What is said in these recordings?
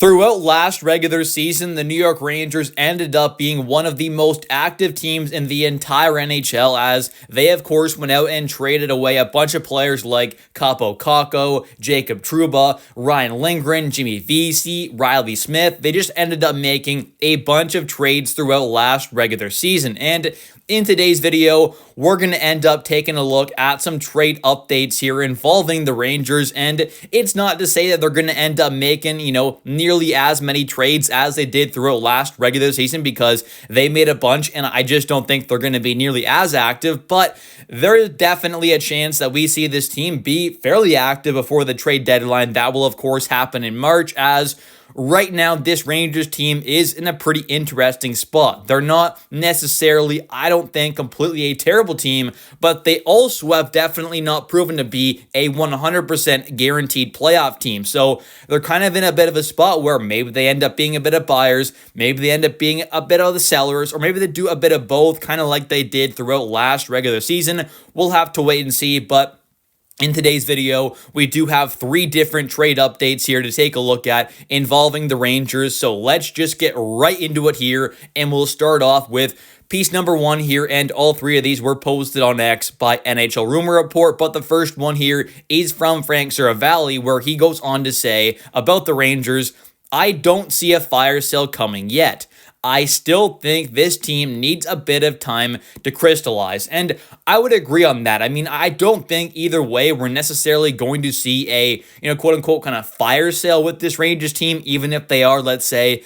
Throughout last regular season, the New York Rangers ended up being one of the most active teams in the entire NHL as they, of course, went out and traded away a bunch of players like Kaapo Kakko, Jacob Trouba, Ryan Lindgren, Jimmy Vesey, Riley Smith. They just ended up making a bunch of trades throughout last regular season. And in today's video, we're going to end up taking a look at some trade updates here involving the Rangers. And it's not to say that they're going to end up making, nearly as many trades as they did throughout last regular season, because they made a bunch and I just don't think they're going to be nearly as active. But there is definitely a chance that we see this team be fairly active before the trade deadline. That will, of course, happen in March, as right now, this Rangers team is in a pretty interesting spot. They're not necessarily, I don't think, completely a terrible team, but they also have definitely not proven to be a 100% guaranteed playoff team. So they're kind of in a bit of a spot where maybe they end up being a bit of buyers, maybe they end up being a bit of the sellers, or maybe they do a bit of both, kind of like they did throughout last regular season. We'll have to wait and see, but in today's video, we do have 3 different trade updates here to take a look at involving the Rangers. So let's just get right into it here, and we'll start off with piece number 1 here, and all 3 of these were posted on X by NHL Rumor Report, but the first one here is from Frank Saravalli, where he goes on to say about the Rangers, "I don't see a fire sale coming yet. I still think this team needs a bit of time to crystallize." And I would agree on that. I mean, I don't think either way we're necessarily going to see a, quote unquote kind of fire sale with this Rangers team, even if they are, let's say,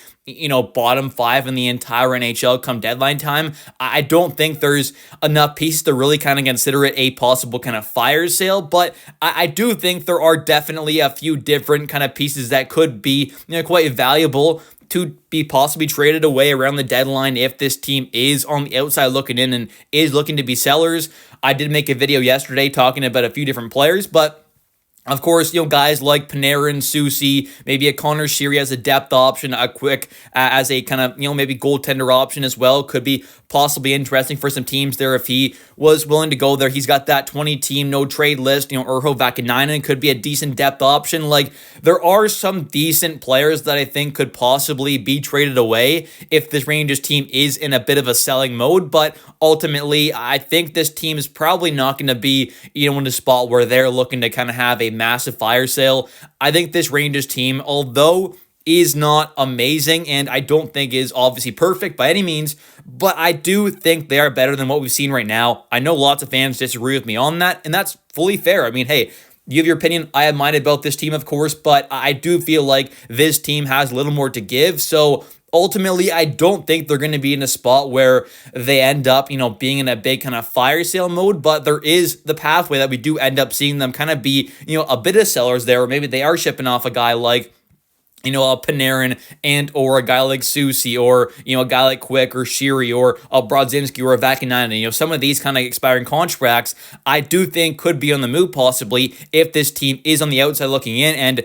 bottom 5 in the entire NHL come deadline time. I don't think there's enough pieces to really kind of consider it a possible kind of fire sale, but I do think there are definitely a few different kind of pieces that could be, quite valuable to be possibly traded away around the deadline if this team is on the outside looking in and is looking to be sellers. I did make a video yesterday talking about a few different players, but of course, guys like Panarin, Soucy, maybe a Connor Sheary as a depth option, a Quick as a kind of, maybe goaltender option as well, could be possibly interesting for some teams there if he was willing to go there. He's got that 20-team no-trade list. Urho Vakanainen could be a decent depth option. Like, there are some decent players that I think could possibly be traded away if this Rangers team is in a bit of a selling mode, but ultimately, I think this team is probably not going to be, in a spot where they're looking to kind of have a massive fire sale. I think this Rangers team, although is not amazing and I don't think is obviously perfect by any means, but I do think they are better than what we've seen right now. I know lots of fans disagree with me on that, and that's fully fair. I mean, hey, you have your opinion. I have mine about this team, of course, but I do feel like this team has a little more to give. So ultimately, I don't think they're going to be in a spot where they end up, being in a big kind of fire sale mode, but there is the pathway that we do end up seeing them kind of be, a bit of sellers there, or maybe they are shipping off a guy like a Panarin or a guy like Soucy or, a guy like Quick or Sheary or a Brodzinski or a Vakanainen. Some of these kind of expiring contracts I do think could be on the move possibly if this team is on the outside looking in, and,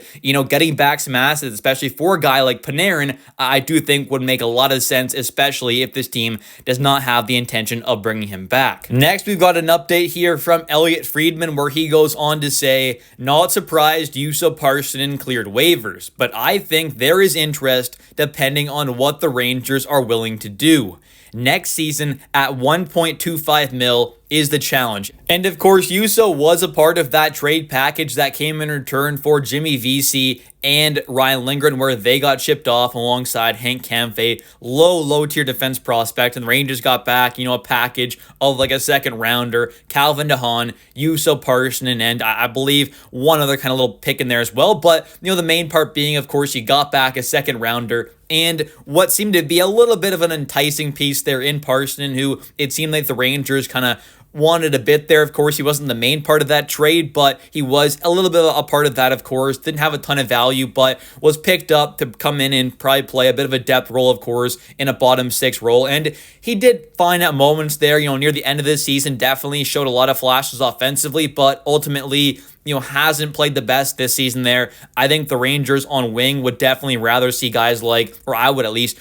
getting back some assets, especially for a guy like Panarin, I do think would make a lot of sense, especially if this team does not have the intention of bringing him back. Next, we've got an update here from Elliot Friedman, where he goes on to say, "Not surprised Juuso Parssinen cleared waivers, but I think there is interest depending on what the Rangers are willing to do. Next season at 1.25 mil is the challenge." And of course, Juuso was a part of that trade package that came in return for Jimmy Vesey and Ryan Lindgren, where they got shipped off alongside Hank Kempf, a low tier defense prospect, and the Rangers got back, a package of like a second rounder, Calvin DeHaan, Juuso Parssinen, and I believe one other kind of little pick in there as well. But, the main part being, of course, you got back a second rounder and what seemed to be a little bit of an enticing piece there in Parssinen, who it seemed like the Rangers kind of wanted a bit there. Of course, he wasn't the main part of that trade, but he was a little bit of a part of that, of course. Didn't have a ton of value, but was picked up to come in and probably play a bit of a depth role, of course, in a bottom 6 role. And he did fine at moments there, near the end of the season. Definitely showed a lot of flashes offensively, but ultimately, hasn't played the best this season there. I think the Rangers on wing would definitely rather see guys like, or I would at least,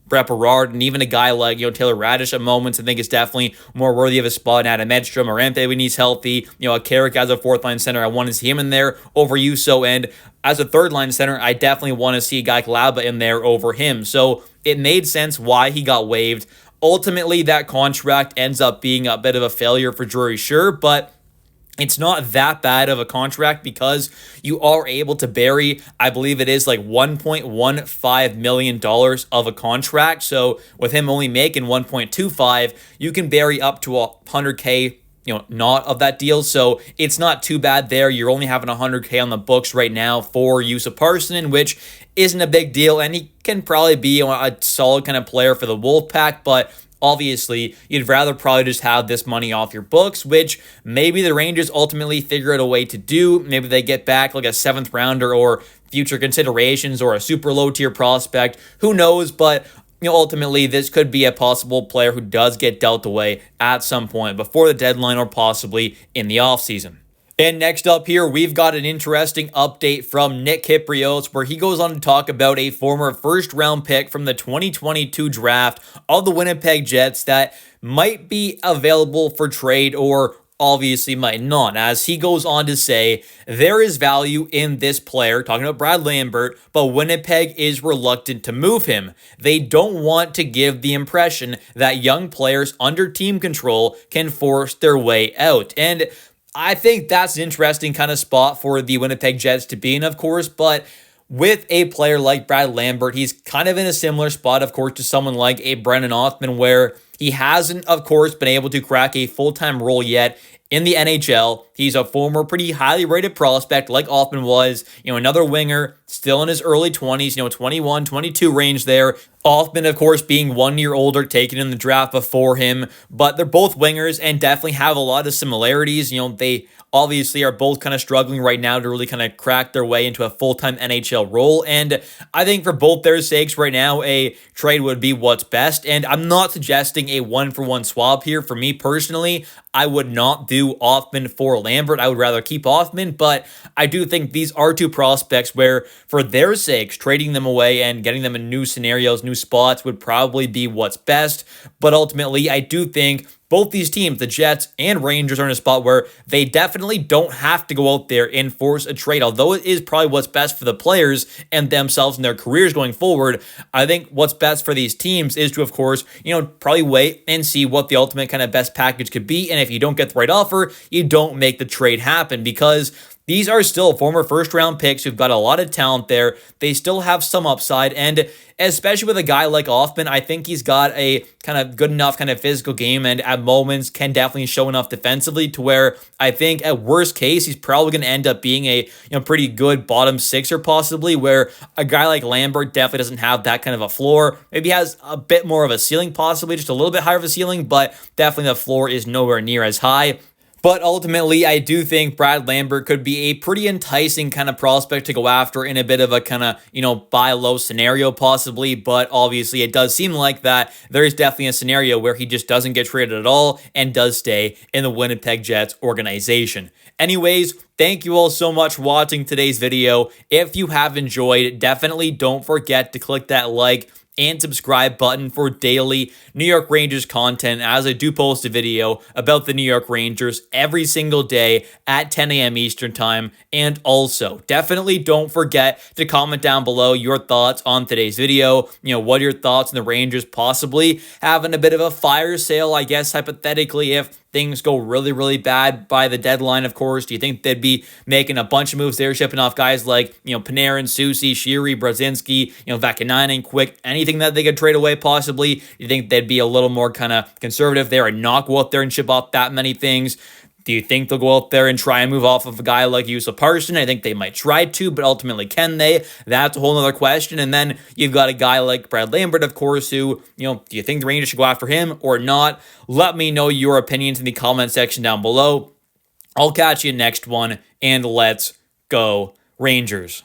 Brett Berard, and even a guy like, Taylor Radish at moments, I think is definitely more worthy of a spot. And Adam Edstrom or Ante when he's healthy. A Carrick as a fourth line center, I want to see him in there over Yuso. And as a third line center, I definitely want to see a guy like Laba in there over him. So it made sense why he got waived. Ultimately, that contract ends up being a bit of a failure for Drury, sure, but it's not that bad of a contract because you are able to bury, I believe it is like $1.15 million of a contract. So with him only making 1.25, you can bury up to 100K, not of that deal. So it's not too bad there. You're only having 100K on the books right now for use of Parson, which isn't a big deal. And he can probably be a solid kind of player for the Wolfpack, but obviously, you'd rather probably just have this money off your books, which maybe the Rangers ultimately figure out a way to do. Maybe they get back like a 7th rounder or future considerations or a super low tier prospect. Who knows? But ultimately, this could be a possible player who does get dealt away at some point before the deadline or possibly in the offseason. And next up here, we've got an interesting update from Nick Kyprios where he goes on to talk about a former first-round pick from the 2022 draft of the Winnipeg Jets that might be available for trade or obviously might not. As he goes on to say, there is value in this player, talking about Brad Lambert, but Winnipeg is reluctant to move him. They don't want to give the impression that young players under team control can force their way out. And I think that's an interesting kind of spot for the Winnipeg Jets to be in, of course, but with a player like Brad Lambert, he's kind of in a similar spot, of course, to someone like a Brennan Othmann, where he hasn't, of course, been able to crack a full-time role yet in the NHL. He's a former pretty highly rated prospect like Othmann was, another winger, still in his early 20s, 21, 22 range there. Othmann, of course, being 1 year older, taken in the draft before him, but they're both wingers and definitely have a lot of similarities. They obviously are both kind of struggling right now to really kind of crack their way into a full-time NHL role. And I think for both their sakes right now, a trade would be what's best. And I'm not suggesting a one-for-one swap here. For me personally, I would not do Othmann for Lambert. I would rather keep Othmann, but I do think these are two prospects where, for their sakes, trading them away and getting them in new scenarios, new spots would probably be what's best. But ultimately, I do think both these teams, the Jets and Rangers, are in a spot where they definitely don't have to go out there and force a trade. Although it is probably what's best for the players and themselves and their careers going forward, I think what's best for these teams is to, of course, probably wait and see what the ultimate kind of best package could be. And if you don't get the right offer, you don't make the trade happen, because these are still former first-round picks who've got a lot of talent there. They still have some upside, and especially with a guy like Othmann, I think he's got a kind of good enough kind of physical game and at moments can definitely show enough defensively to where I think at worst case, he's probably going to end up being a pretty good bottom sixer possibly, where a guy like Lambert definitely doesn't have that kind of a floor. Maybe has a bit more of a ceiling possibly, just a little bit higher of a ceiling, but definitely the floor is nowhere near as high. But ultimately, I do think Brad Lambert could be a pretty enticing kind of prospect to go after in a bit of a kind of, buy low scenario possibly. But obviously, it does seem like that there is definitely a scenario where he just doesn't get traded at all and does stay in the Winnipeg Jets organization. Anyways, thank you all so much for watching today's video. If you have enjoyed, definitely don't forget to click that like and subscribe button for daily New York Rangers content, as I do post a video about the New York Rangers every single day at 10 a.m. Eastern Time. And also, definitely don't forget to comment down below your thoughts on today's video. What are your thoughts on the Rangers possibly having a bit of a fire sale, I guess, hypothetically, if things go really, really bad by the deadline, of course? Do you think they'd be making a bunch of moves there, shipping off guys like, Panarin, Soucy, Shiri, Brzezinski, Vakanainen, Quick, anything that they could trade away possibly? Do you think they'd be a little more kind of conservative there and not go out there and ship off that many things? Do you think they'll go out there and try and move off of a guy like Yusa Parson? I think they might try to, but ultimately, can they? That's a whole other question. And then you've got a guy like Brad Lambert, of course, who, do you think the Rangers should go after him or not? Let me know your opinions in the comment section down below. I'll catch you next one, and let's go Rangers.